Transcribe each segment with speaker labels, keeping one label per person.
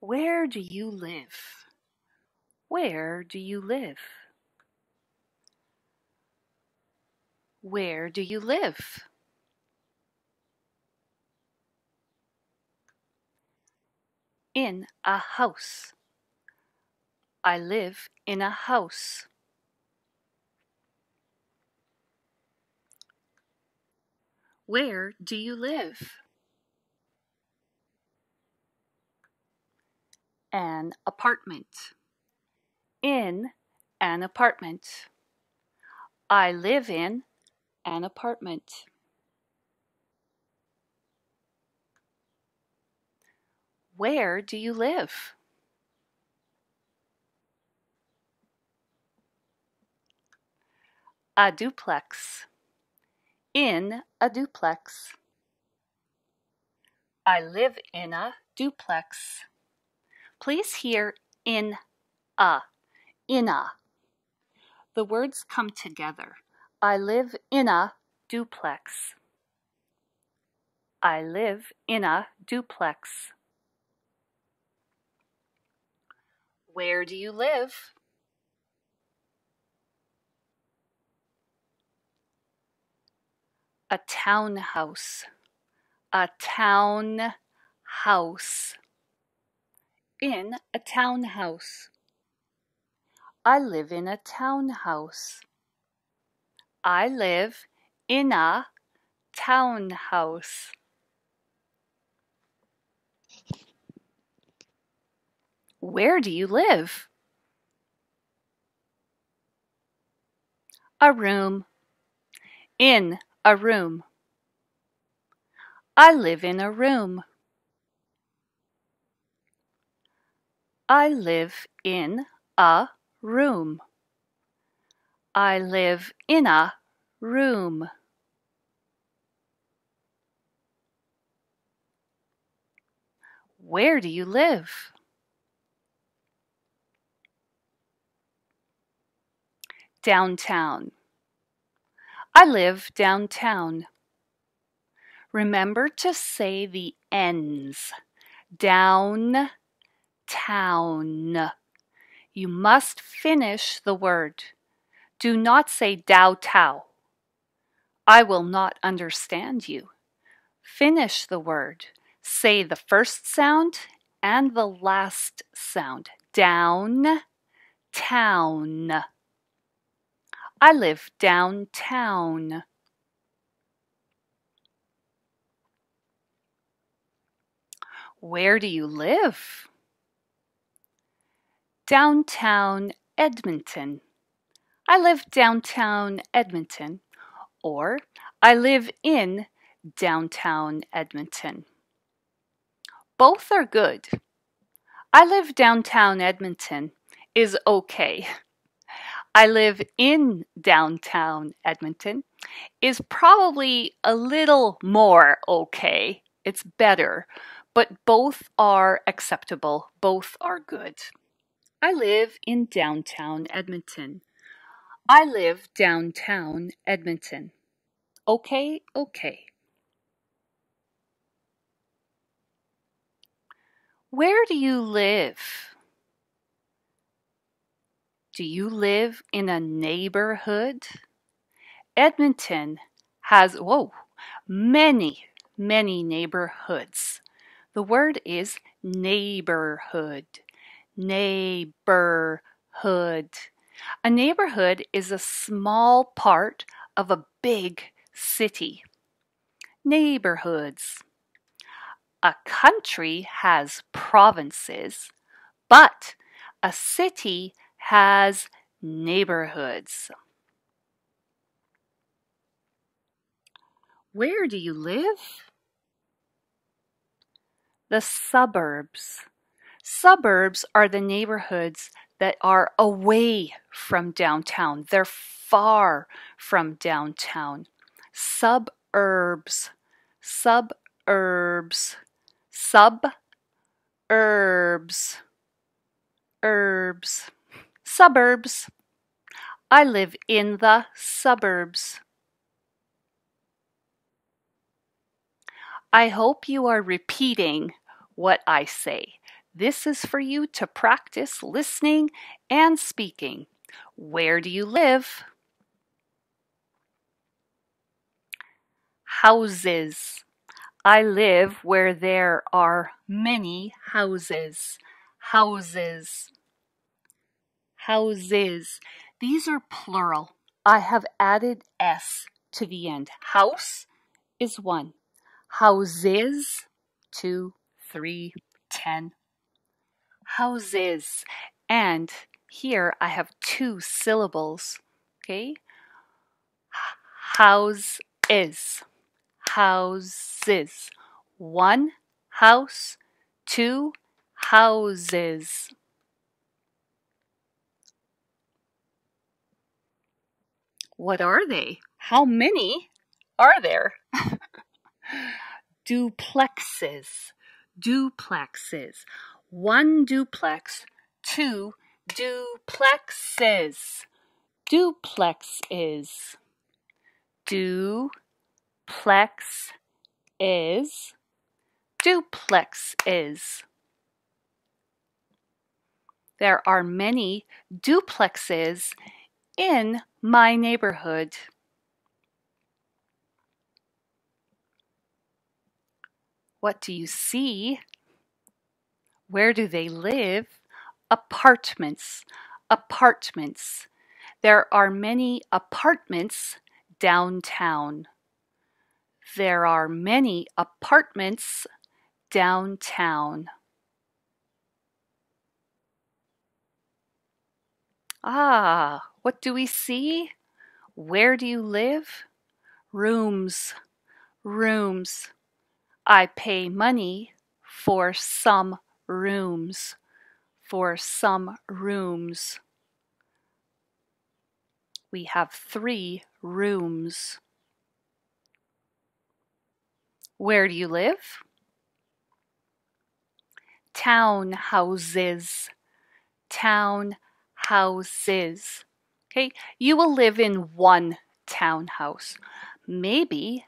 Speaker 1: Where do you live? Where do you live? Where do you live? In a house. I live in a house. Where do you live? An apartment. In an apartment. I live in an apartment. Where do you live? A duplex. In a duplex. I live in a duplex. Please hear in a. The words come together. I live in a duplex. I live in a duplex. Where do you live? A townhouse. A townhouse. In a townhouse. I live in a townhouse. I live in a townhouse. Where do you live? A room. In a room. I live in a room. I live in a room. I live in a room. Where do you live? Downtown. I live downtown. Remember to say the N's. Downtown. You must finish the word. Do not say downtown. I will not understand you. Finish the word. Say the first sound and the last sound. Downtown. I live downtown. Where do you live? Downtown Edmonton. I live downtown Edmonton, or I live in downtown Edmonton. Both are good. I live downtown Edmonton is okay. I live in downtown Edmonton is probably a little more okay. It's better, but both are acceptable. Both are good. I live in downtown Edmonton. I live downtown Edmonton. Okay, okay. Where do you live? Do you live in a neighborhood? Edmonton has, many neighborhoods. The word is neighborhood. Neighborhood. A neighborhood is a small part of a big city. Neighborhoods. A country has provinces, but a city has neighborhoods. Where do you live? The suburbs. Suburbs are the neighborhoods that are away from downtown. They're far from downtown. Suburbs. Suburbs. Suburbs. Herbs. Suburbs. I live in the suburbs. I hope you are repeating what I say. This is for you to practice listening and speaking. Where do you live? Houses. I live where there are many houses. Houses. Houses. These are plural. I have added S to the end. House is 1. Houses, 2, 3, 10. Houses. And here I have 2 syllables. Okay? House is. Houses. 1 house, 2 houses. What are they? How many are there? Duplexes. Duplexes. 1 duplex, 2 duplexes. Duplex is. Duplex is. Duplex is. There are many duplexes in my neighborhood. What do you see? Where do they live? Apartments. Apartments. There are many apartments downtown. There are many apartments downtown. Ah, what do we see? Where do you live? Rooms. Rooms. I pay money for some rooms. For some rooms. We have 3 rooms. Where do you live? Townhouses. Townhouses. Okay, you will live in 1 townhouse. Maybe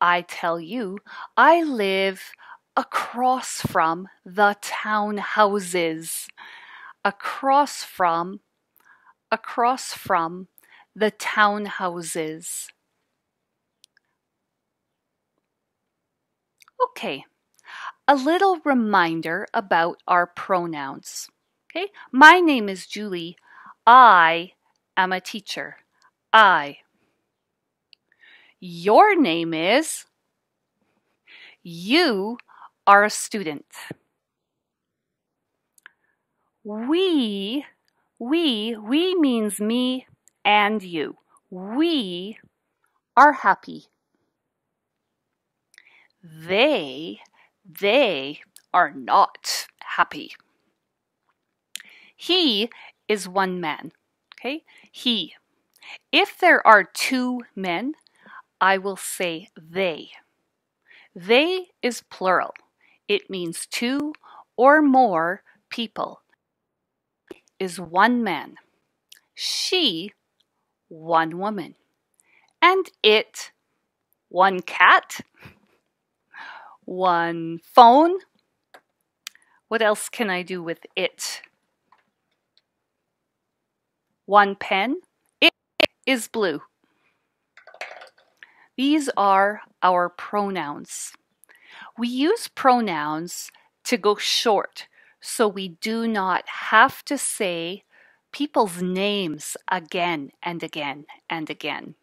Speaker 1: I tell you I live across from the townhouses. Across from the townhouses. Okay, a little reminder about our pronouns. Okay, my name is Julie. I am a teacher. I. Your name is. You are a student. We means me and you. We are happy. They are not happy. He is 1 man. Okay? He. If there are 2 men, I will say they. They is plural. It means 2 or more people. Is 1 man. She, 1 woman. And it, 1 cat, 1 phone. What else can I do with it? 1 pen. It is blue. These are our pronouns. We use pronouns to go short, so we do not have to say people's names again and again and again.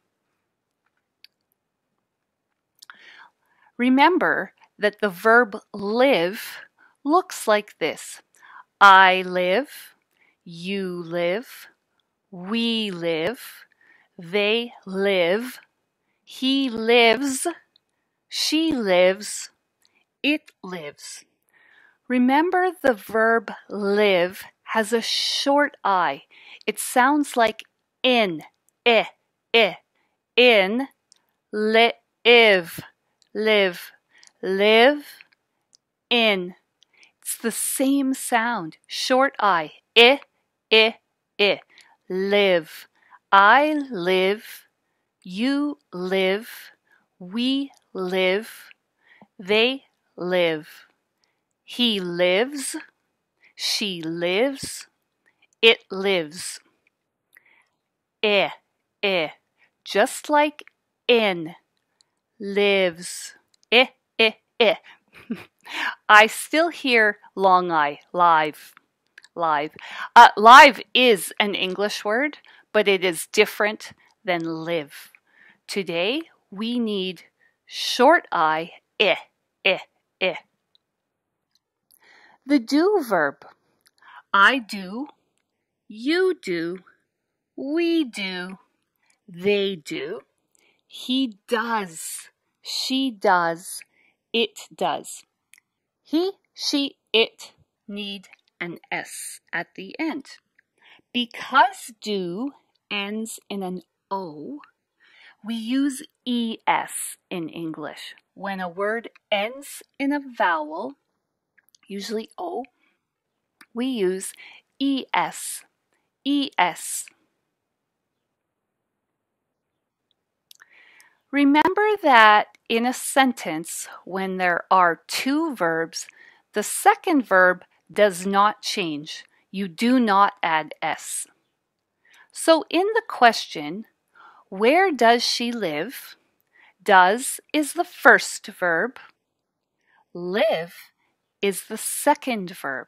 Speaker 1: Remember that the verb live looks like this. I live, you live, we live, they live, he lives, she lives, it lives. Remember the verb live has a short I. It sounds like in, in, live, live, in. It's the same sound, short I, live. I live, you live, we live, they live. He lives, She lives. It lives. Eh, eh. Just like in. Lives. Eh, eh, eh. I still hear long I. Live. Live. Live is an English word, but it is different than live. Today, we need short I. Eh, eh, eh. The do verb. I do. You do. We do. They do. He does. She does. It does. He, she, it need an S at the end. Because do ends in an O, we use ES in English. When a word ends in a vowel, usually O, we use ES. ES. Remember that in a sentence, when there are two verbs, the second verb does not change. You do not add S. So in the question, where does she live? Does is the first verb. Live is the second verb.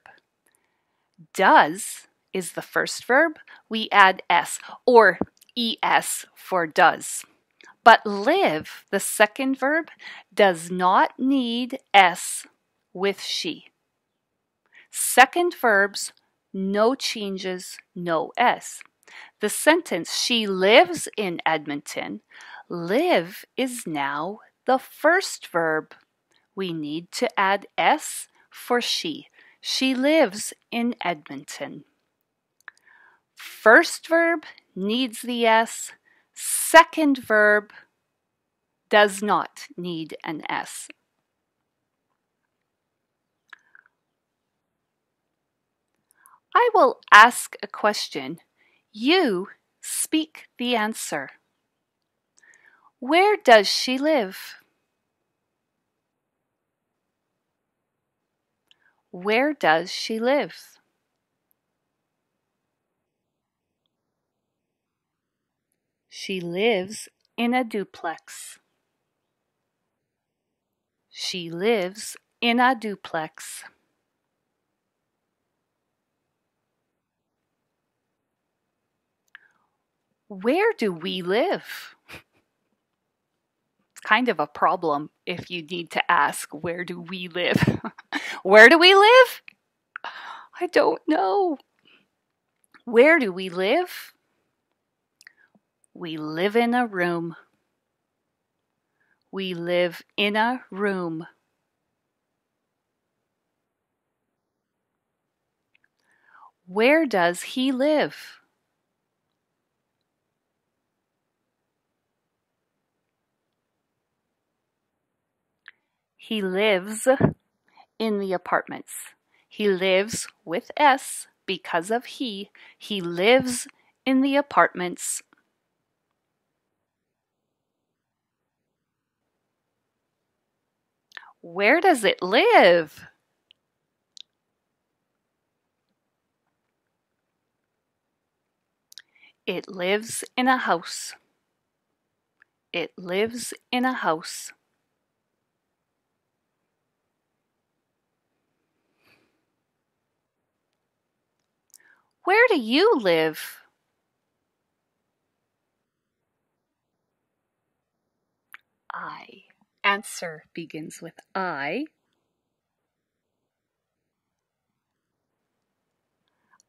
Speaker 1: Does is the first verb. We add S or ES for does. But live, the second verb, does not need S with she. Second verbs, no changes, no S. The sentence, she lives in Edmonton, live is now the first verb. We need to add S for she. She lives in Edmonton. First verb needs the S. Second verb does not need an S. I will ask a question. You speak the answer. Where does she live? Where does she live? She lives in a duplex. She lives in a duplex. Where do we live? It's kind of a problem if you need to ask, where do we live? Where do we live? I don't know. Where do we live? We live in a room. We live in a room. Where does he live? He lives in the apartments. He lives with S because of he. He lives in the apartments. Where does it live? It lives in a house. It lives in a house. Where do you live? I. Answer begins with I.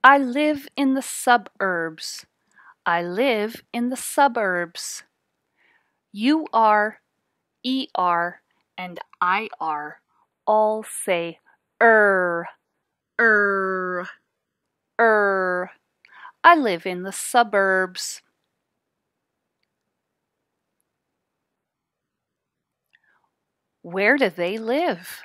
Speaker 1: I live in the suburbs. I live in the suburbs. You are, ER, and IR all say er, er, er. I live in the suburbs. Where do they live?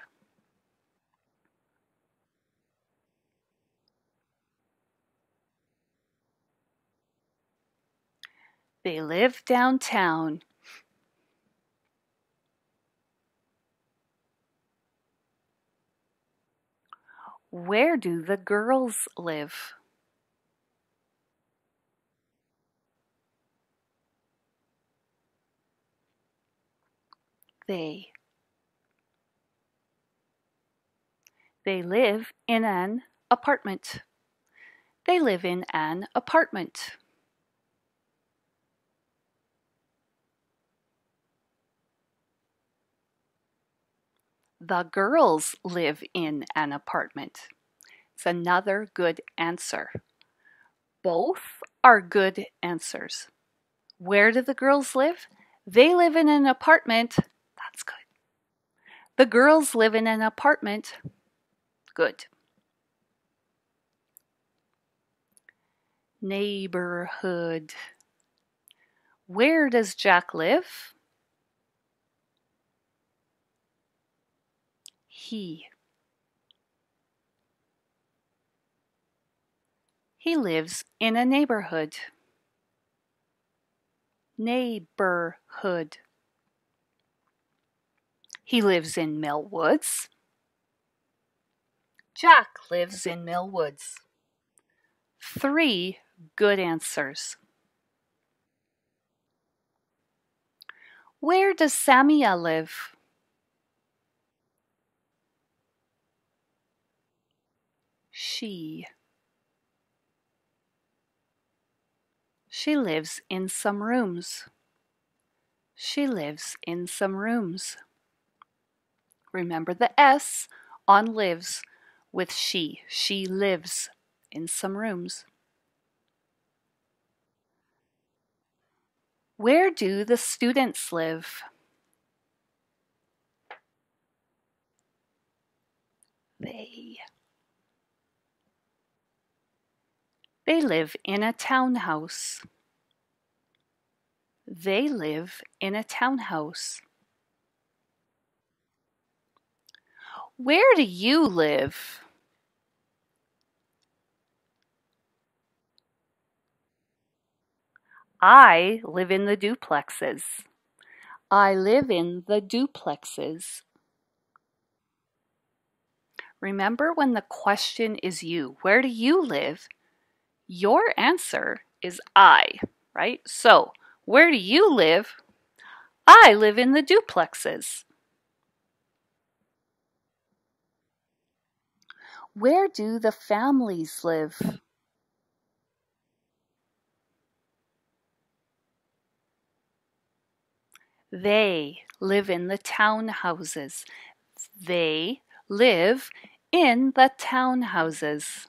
Speaker 1: They live downtown. Where do the girls live? They. They live in an apartment. They live in an apartment. The girls live in an apartment. It's another good answer. Both are good answers. Where do the girls live? They live in an apartment. That's good. The girls live in an apartment. Good. Neighborhood. Where does Jack live? He. He lives in a neighborhood. Neighborhood. He lives in Mill Woods. Jack lives in Mill Woods. 3 good answers. Where does Samia live? She. She lives in some rooms. She lives in some rooms. Remember the S on lives with she. She lives in some rooms. Where do the students live? They. They live in a townhouse. They live in a townhouse. Where do you live? I live in the duplexes. I live in the duplexes. Remember when the question is you, where do you live? Your answer is I, right? So, where do you live? I live in the duplexes. Where do the families live? They live in the townhouses. They live in the townhouses.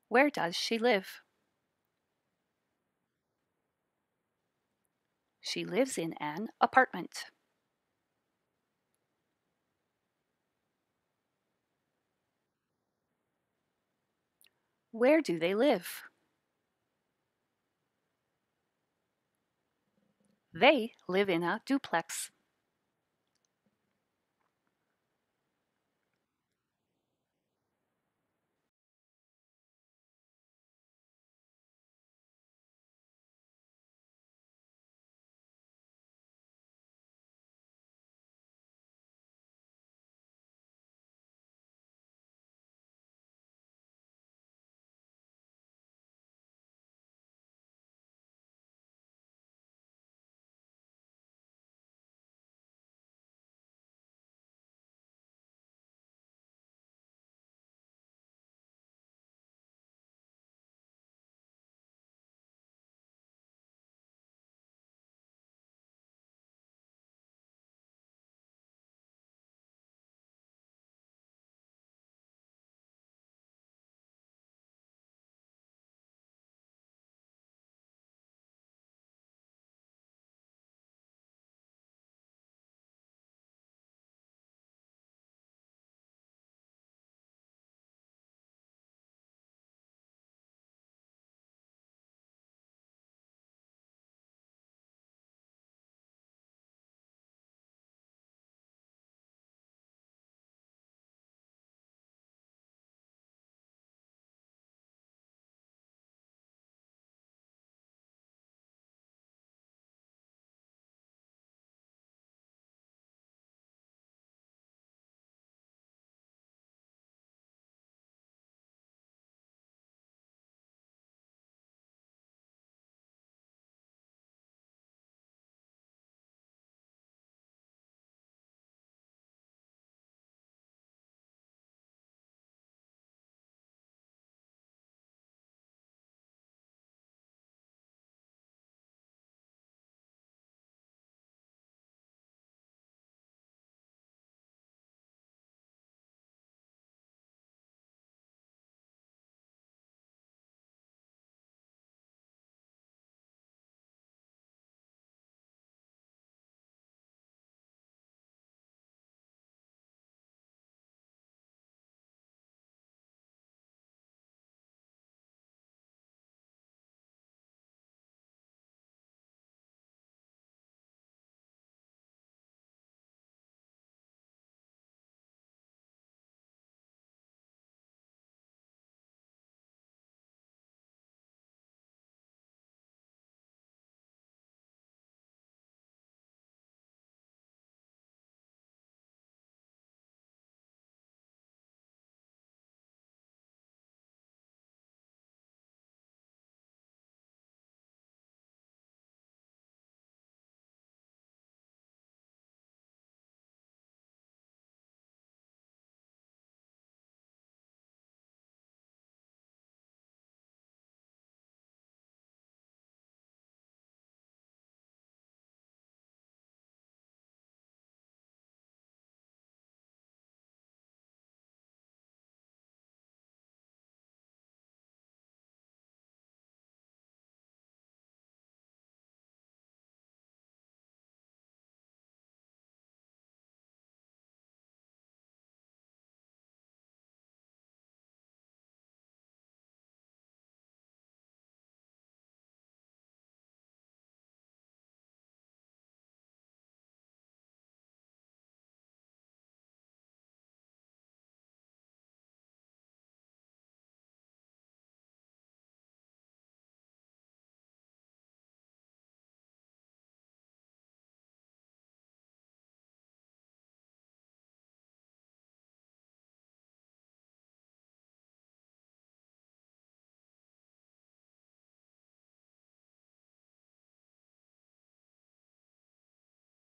Speaker 1: Where does she live? She lives in an apartment. Where do they live? They live in a duplex.